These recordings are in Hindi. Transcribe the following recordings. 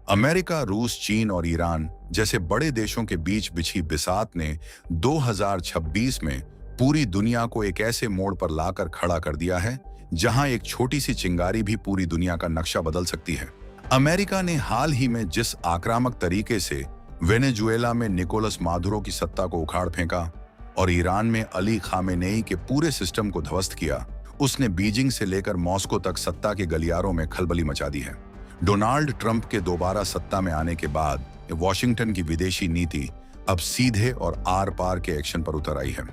अमेरिका, रूस, चीन और ईरान जैसे बड़े देशों के बीच बिछी बिसात ने 2026 में पूरी दुनिया को एक ऐसे मोड़ पर लाकर खड़ा कर दिया है जहां एक छोटी सी चिंगारी भी पूरी दुनिया का नक्शा बदल सकती है। अमेरिका ने हाल ही में जिस आक्रामक तरीके से वेनेजुएला में निकोलस मादुरो की सत्ता को उखाड़ फेंका और ईरान में अली खामेनेई के पूरे सिस्टम को ध्वस्त किया, उसने बीजिंग से लेकर मॉस्को तक सत्ता के गलियारों में खलबली मचा दी है। डोनाल्ड ट्रंप के दोबारा सत्ता में आने के बाद वॉशिंगटन की विदेशी नीति अब सीधे और आर पार के एक्शन पर उतर आई है।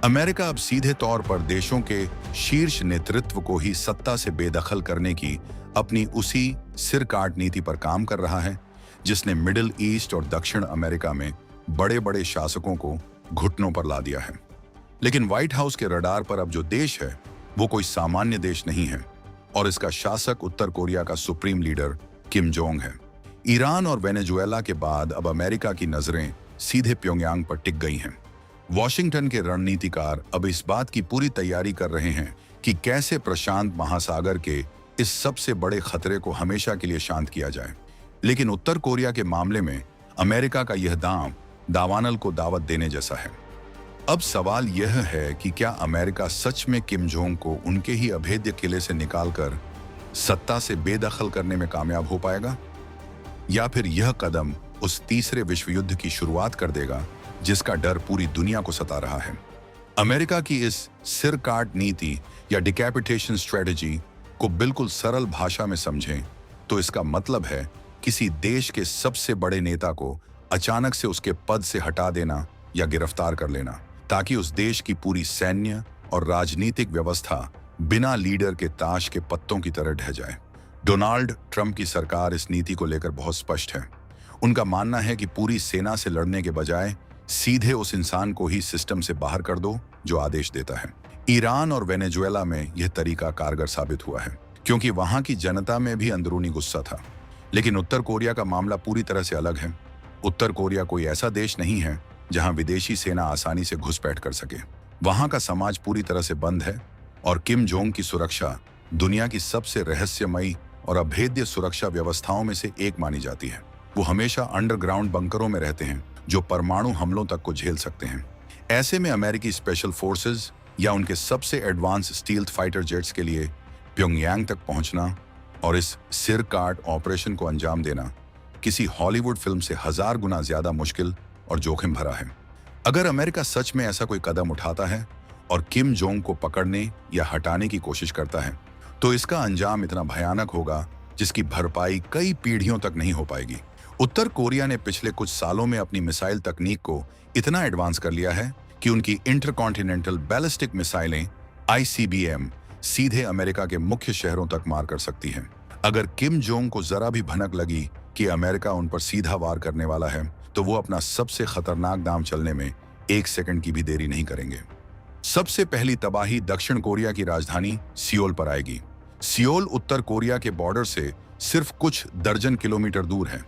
अमेरिका अब सीधे तौर पर देशों के शीर्ष नेतृत्व को ही सत्ता से बेदखल करने की अपनी उसी सिर काट नीति पर काम कर रहा है जिसने मिडिल ईस्ट और दक्षिण अमेरिका में बड़े बड़े शासकों को घुटनों पर ला दिया है। लेकिन व्हाइट हाउस के रडार पर अब जो देश है वो कोई सामान्य देश नहीं है और इसका शासक उत्तर कोरिया का सुप्रीम लीडर किम जोंग है। ईरान और वेनेजुएला के बाद अब अमेरिका की नजरें सीधे प्योंगयांग पर टिक गई हैं। वॉशिंगटन के रणनीतिकार अब इस बात की पूरी तैयारी कर रहे हैं कि कैसे प्रशांत महासागर के इस सबसे बड़े खतरे को हमेशा के लिए शांत किया जाए। लेकिन उत्तर कोरिया के मामले में अमेरिका का यह दावानल को दावत देने जैसा है। अब सवाल यह है कि क्या अमेरिका सच में किम जोंग को उनके ही अभेद्य किले से निकालकर सत्ता से बेदखल करने में कामयाब हो पाएगा, या फिर यह कदम उस तीसरे विश्व युद्ध की शुरुआत कर देगा जिसका डर पूरी दुनिया को सता रहा है। अमेरिका की इस सिर काट नीति या डिकैपिटेशन स्ट्रेटजी को बिल्कुल सरल भाषा में समझें तो इसका मतलब है किसी देश के सबसे बड़े नेता को अचानक से उसके पद से हटा देना या गिरफ्तार कर लेना, ताकि उस देश की पूरी सैन्य और राजनीतिक व्यवस्था बिना लीडर के ताश के पत्तों की तरह ढह जाए। डोनाल्ड ट्रंप की सरकार इस नीति को लेकर बहुत स्पष्ट है। उनका मानना है कि पूरी सेना से लड़ने के बजाय सीधे उस इंसान को ही सिस्टम से बाहर कर दो जो आदेश देता है। ईरान और वेनेजुएला में यह तरीका कारगर साबित हुआ है क्योंकि वहां की जनता में भी अंदरूनी गुस्सा था। लेकिन उत्तर कोरिया का मामला पूरी तरह से अलग है। उत्तर कोरिया कोई ऐसा देश नहीं है जहां विदेशी सेना आसानी से घुसपैठ कर सके। वहां का समाज पूरी तरह से बंद है और किम जोंग की सुरक्षा दुनिया की सबसे रहस्यमयी और अभेद्य सुरक्षा व्यवस्थाओं में से एक मानी जाती है। वो हमेशा अंडरग्राउंड बंकरों में रहते हैं जो परमाणु हमलों तक को झेल सकते हैं। ऐसे में अमेरिकी स्पेशल फोर्सेस या उनके सबसे एडवांस स्टील्थ फाइटर जेट्स के लिए प्योंगयांग तक पहुंचना और इस सिर काट ऑपरेशन को अंजाम देना किसी हॉलीवुड फिल्म से 1000 गुना ज्यादा मुश्किल और जोखिम भरा है। अगर अमेरिका सच में ऐसा कोई कदम उठाता है और किम जोंग को पकड़ने या हटाने की कोशिश करता है तो इसका अंजाम इतना भयानक होगा जिसकी भरपाई कई पीढ़ियों तक नहीं हो पाएगी। उत्तर कोरिया ने पिछले कुछ सालों में अपनी मिसाइल तकनीक को इतना एडवांस कर लिया है कि उनकी इंटरकॉन्टिनेंटल बैलिस्टिक मिसाइलें ICBM सीधे अमेरिका के मुख्य शहरों तक मार कर सकती हैं। अगर किम जोंग को जरा भी भनक लगी कि अमेरिका उन पर सीधा वार करने वाला है तो वो अपना सबसे खतरनाक दांव चलने में 1 सेकंड की भी देरी नहीं करेंगे। सबसे पहली तबाही दक्षिण कोरिया की राजधानी सियोल पर आएगी। सियोल उत्तर कोरिया के बॉर्डर से सिर्फ कुछ दर्जन किलोमीटर दूर है।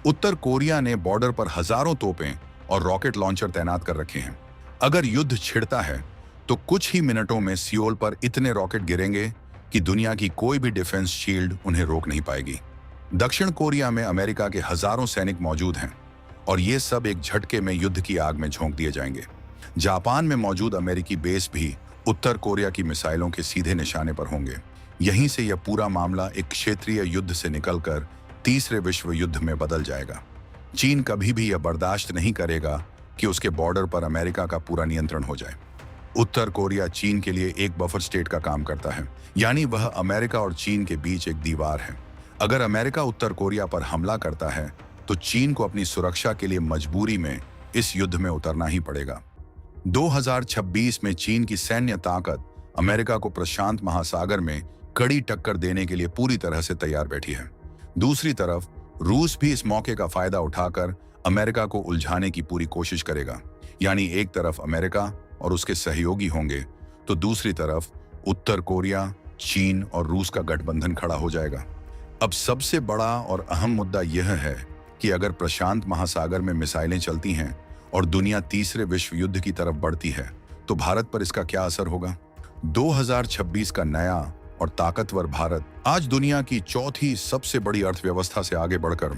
उत्तर कोरिया ने बॉर्डर पर हजारों तोपें और रॉकेट लॉन्चर तैनात कर रखे हैं। अगर युद्ध छिड़ता है तो कुछ ही मिनटों में सियोल पर इतने रॉकेट गिरेंगे कि दुनिया की कोई भी डिफेंस शील्ड उन्हें रोक नहीं पाएगी। दक्षिण कोरिया में अमेरिका के हजारों सैनिक मौजूद हैं और ये सब एक झटके में युद्ध की आग में झोंक दिए जाएंगे। जापान में मौजूद अमेरिकी बेस भी उत्तर कोरिया की मिसाइलों के सीधे निशाने पर होंगे। यहीं से यह पूरा मामला एक क्षेत्रीय युद्ध से निकलकर तीसरे विश्व युद्ध में बदल जाएगा। चीन कभी भी यह बर्दाश्त नहीं करेगा कि उसके बॉर्डर पर अमेरिका का पूरा नियंत्रण हो जाए। उत्तर कोरिया चीन के लिए एक बफर स्टेट का काम करता है, यानी वह अमेरिका और चीन के बीच एक दीवार है। अगर अमेरिका उत्तर कोरिया पर हमला करता है तो चीन को अपनी सुरक्षा के लिए मजबूरी में इस युद्ध में उतरना ही पड़ेगा। 2026 में चीन की सैन्य ताकत अमेरिका को प्रशांत महासागर में कड़ी टक्कर देने के लिए पूरी तरह से तैयार बैठी है। दूसरी तरफ रूस भी इस मौके का फायदा उठाकर अमेरिका को उलझाने की पूरी कोशिश करेगा। यानी एक तरफ अमेरिका और उसके सहयोगी होंगे तो दूसरी तरफ उत्तर कोरिया, चीन और रूस का गठबंधन खड़ा हो जाएगा। अब सबसे बड़ा और अहम मुद्दा यह है कि अगर प्रशांत महासागर में मिसाइलें चलती हैं और दुनिया तीसरे विश्व युद्ध की तरफ बढ़ती है तो भारत पर इसका क्या असर होगा। 2026 का नया और ताकतवर भारत आज दुनिया की चौथी सबसे बड़ी अर्थव्यवस्था से आगे बढ़कर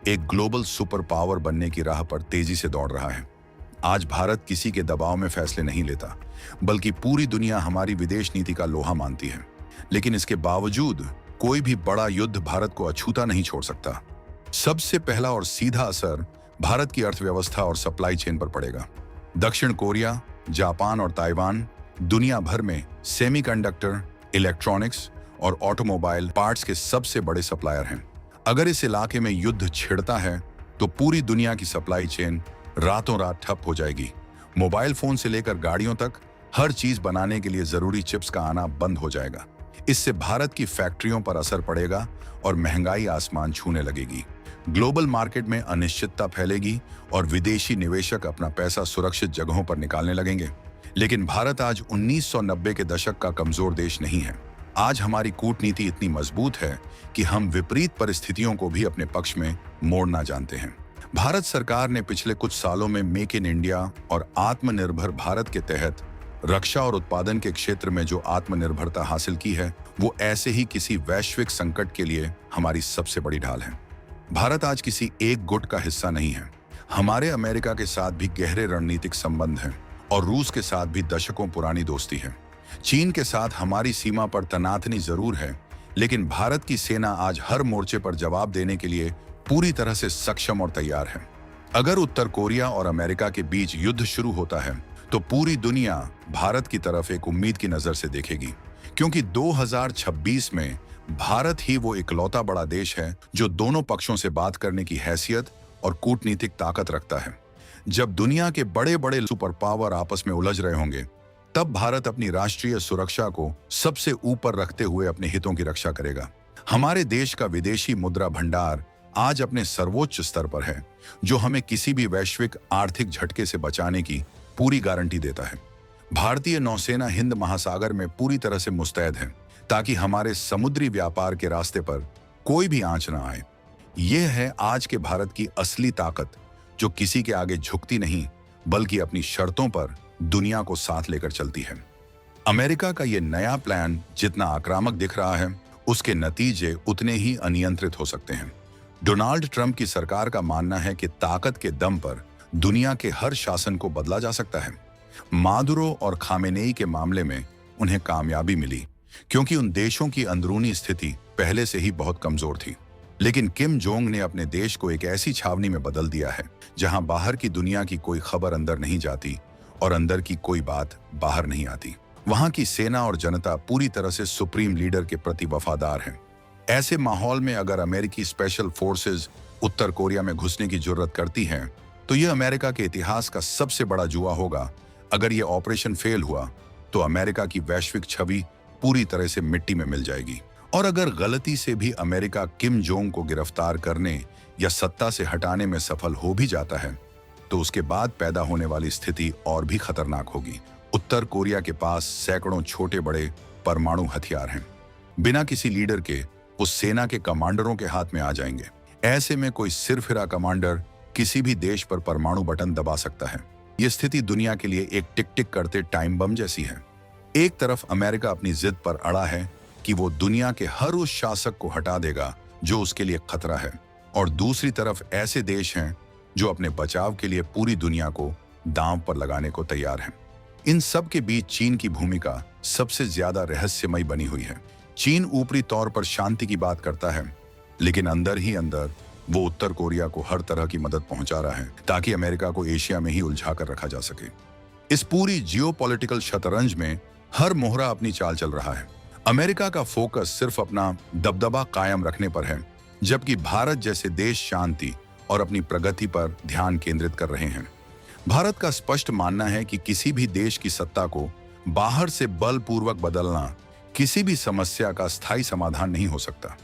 एक ग्लोबल सुपर पावर बनने की राह पर तेजी से दौड़ रहा है। आज भारत किसी के दबाव में फैसले नहीं लेता, बल्कि पूरी दुनिया हमारी विदेश नीति का लोहा मानती है। लेकिन इसके बावजूद कोई भी बड़ा युद्ध भारत को अछूता नहीं छोड़ सकता। सबसे पहला और सीधा असर भारत की अर्थव्यवस्था और सप्लाई चेन पर पड़ेगा। दक्षिण कोरिया, जापान और ताइवान दुनिया भर में सेमीकंडक्टर, इलेक्ट्रॉनिक्स और ऑटोमोबाइल पार्ट्स के सबसे बड़े सप्लायर हैं। अगर इस इलाके में युद्ध छिड़ता है तो पूरी दुनिया की सप्लाई चेन रातों रात ठप हो जाएगी। मोबाइल फोन से लेकर गाड़ियों तक हर चीज बनाने के लिए जरूरी चिप्स का आना बंद हो जाएगा। इससे भारत की फैक्ट्रियों पर असर पड़ेगा और महंगाई आसमान छूने लगेगी। ग्लोबल मार्केट में अनिश्चितता फैलेगी और विदेशी निवेशक अपना पैसा सुरक्षित जगहों पर निकालने लगेंगे। लेकिन भारत आज 1990 के दशक का कमजोर देश नहीं है। आज हमारी कूटनीति इतनी मजबूत है कि हम विपरीत परिस्थितियों को भी अपने पक्ष में मोड़ना जानते हैं। भारत सरकार ने पिछले कुछ सालों में मेक इन इंडिया और आत्मनिर्भर भारत के तहत रक्षा और उत्पादन के क्षेत्र में जो आत्मनिर्भरता हासिल की है, वो ऐसे ही किसी वैश्विक संकट के लिए हमारी सबसे बड़ी ढाल है। भारत आज किसी एक गुट का हिस्सा नहीं है। हमारे अमेरिका के साथ भी गहरे रणनीतिक संबंध हैं और रूस के साथ भी दशकों पुरानी दोस्ती है। चीन के साथ हमारी सीमा पर तनातनी जरूर है, लेकिन भारत की सेना आज हर मोर्चे पर जवाब देने के लिए पूरी तरह से सक्षम और तैयार है। अगर उत्तर कोरिया और अमेरिका के बीच युद्ध शुरू होता है तो पूरी दुनिया भारत की तरफ एक उम्मीद की नजर से देखेगी, क्योंकि 2026 में भारत ही वो इकलौता बड़ा देश है जो दोनों पक्षों से बात करने की हैसियत और कूटनीतिक ताकत रखता है। जब दुनिया के बड़े बड़े सुपर पावर आपस में उलझ रहे होंगे, तब भारत अपनी राष्ट्रीय सुरक्षा को सबसे ऊपर रखते हुए अपने हितों की रक्षा करेगा। हमारे देश का विदेशी मुद्रा भंडार आज अपने सर्वोच्च स्तर पर है, जो हमें किसी भी वैश्विक आर्थिक झटके से बचाने की पूरी गारंटी देता है। भारतीय नौसेना हिंद महासागर में पूरी तरह से मुस्तैद है, ताकि हमारे समुद्री व्यापार के रास्ते पर कोई भी आंच ना आए। यह है आज के भारत की असली ताकत, जो किसी के आगे झुकती नहीं, बल्कि अपनी शर्तों पर दुनिया को साथ लेकर चलती है। अमेरिका का यह नया प्लान जितना आक्रामक दिख रहा है, उसके नतीजे उतने ही अनियंत्रित हो सकते हैं। डोनाल्ड ट्रंप की सरकार का मानना है कि ताकत के दम पर दुनिया के हर शासन को बदला जा सकता है। मादुरो और खामेनेई के मामले में उन्हें कामयाबी मिली, क्योंकि उन देशों की अंदरूनी स्थिति पहले से ही बहुत कमजोर थी। लेकिन किम जोंग ने अपने देश को एक ऐसी छावनी में बदल दिया है, जहां बाहर की दुनिया की कोई खबर अंदर नहीं जाती और अंदर की कोई बात बाहर नहीं आती। वहां की सेना और जनता पूरी तरह से सुप्रीम लीडर के प्रति वफादार है। ऐसे माहौल में अगर अमेरिकी स्पेशल फोर्सेज उत्तर कोरिया में घुसने की जुर्रत करती हैं, तो यह अमेरिका के इतिहास का सबसे बड़ा जुआ होगा। अगर यह ऑपरेशन फेल हुआ तो अमेरिका की वैश्विक छवि पूरी तरह से मिट्टी में मिल जाएगी। और अगर गलती से भी अमेरिका किम जोंग को गिरफ्तार करने या सत्ता से हटाने में सफल हो भी जाता है, तो उसके बाद पैदा होने वाली स्थिति और भी खतरनाक होगी। उत्तर कोरिया के पास सैकड़ों छोटे बड़े परमाणु हथियार हैं। बिना किसी लीडर के उस सेना के कमांडरों के हाथ में आ जाएंगे। ऐसे में कोई सिरफिरा कमांडर किसी भी देश पर परमाणु बटन दबा सकता है। यह स्थिति दुनिया के लिए एक टिक टिक करते टाइम बम जैसी है। एक तरफ अमेरिका अपनी जिद पर अड़ा है कि वो दुनिया के हर उस शासक को हटा देगा जो उसके लिए खतरा है, और दूसरी तरफ ऐसे देश हैं जो अपने बचाव के लिए पूरी दुनिया को दांव पर लगाने को तैयार हैं। इन सब के बीच चीन की भूमिका सबसे ज्यादा रहस्यमयी बनी हुई है। चीन ऊपरी तौर पर शांति की बात करता है, लेकिन अंदर ही अंदर वो उत्तर कोरिया को हर तरह की मदद पहुंचा रहा है, ताकि अमेरिका को एशिया में ही उलझा कर रखा जा सके। इस पूरी जियोपॉलिटिकल शतरंज में हर मोहरा अपनी चाल चल रहा है। अमेरिका का फोकस सिर्फ अपना दबदबा कायम रखने पर है, जबकि भारत जैसे देश शांति और अपनी प्रगति पर ध्यान केंद्रित कर रहे हैं। भारत का स्पष्ट मानना है कि किसी भी देश की सत्ता को बाहर से बलपूर्वक बदलना किसी भी समस्या का स्थायी समाधान नहीं हो सकता।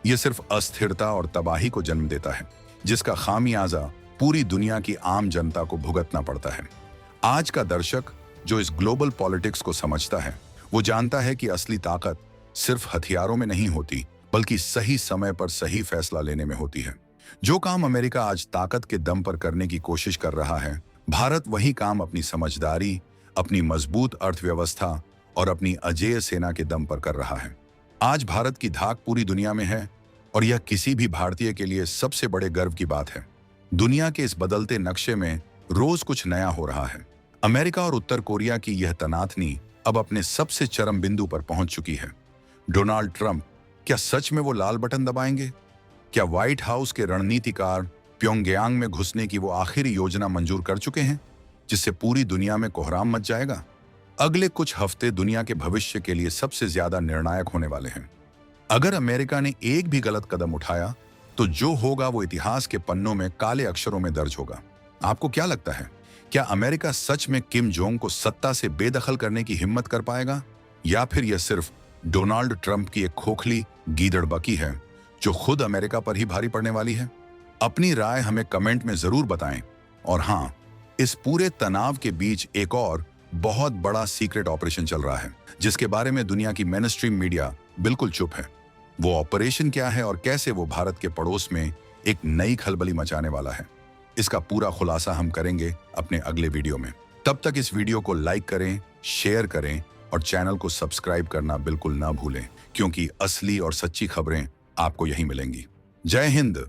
यह सिर्फ अस्थिरता और तबाही को जन्म देता है, जिसका खामियाजा पूरी दुनिया की आम जनता को भुगतना पड़ता है। आज का दर्शक जो इस ग्लोबल पॉलिटिक्स को समझता है, वो जानता है कि असली ताकत सिर्फ हथियारों में नहीं होती, बल्कि सही समय पर सही फैसला लेने में होती है। जो काम अमेरिका आज ताकत के दम पर करने की कोशिश कर रहा है, भारत वही काम अपनी समझदारी, अपनी मजबूत अर्थव्यवस्था और अपनी अजेय सेना के दम पर कर रहा है। आज भारत की धाक पूरी दुनिया में है, और यह किसी भी भारतीय के लिए सबसे बड़े गर्व की बात है। दुनिया के इस बदलते नक्शे में रोज कुछ नया हो रहा है। अमेरिका और उत्तर कोरिया की यह तनातनी अब अपने सबसे चरम बिंदु पर पहुंच चुकी है। डोनाल्ड ट्रंप क्या सच में वो लाल बटन दबाएंगे? क्या व्हाइट हाउस के रणनीतिकार प्योंगयांग में घुसने की वो आखिरी योजना मंजूर कर चुके हैं, जिससे पूरी दुनिया में कोहराम मच जाएगा? अगले कुछ हफ्ते दुनिया के भविष्य के लिए सबसे ज्यादा निर्णायक होने वाले हैं। अगर अमेरिका ने एक भी गलत कदम उठाया तो जो होगा वो इतिहास के पन्नों में काले अक्षरों में दर्ज होगा। आपको क्या लगता है, क्या अमेरिका सच में किम जोंग को सत्ता से बेदखल करने की हिम्मत कर पाएगा, या फिर यह सिर्फ डोनाल्ड ट्रंप की एक खोखली गीदड़बकी है जो खुद अमेरिका पर ही भारी पड़ने वाली है? अपनी राय हमें कमेंट में जरूर बताएं। और हाँ, इस पूरे तनाव के बीच एक और बहुत बड़ा सीक्रेट ऑपरेशन चल रहा है, जिसके बारे में दुनिया की मेनस्ट्रीम मीडिया बिल्कुल चुप है। वो ऑपरेशन क्या है और कैसे वो भारत के पड़ोस में एक नई खलबली मचाने वाला है, इसका पूरा खुलासा हम करेंगे अपने अगले वीडियो में। तब तक इस वीडियो को लाइक करें, शेयर करें और चैनल को सब्सक्राइब करना बिल्कुल ना भूलें, क्योंकि असली और सच्ची खबरें आपको यहीं मिलेंगी। जय हिंद।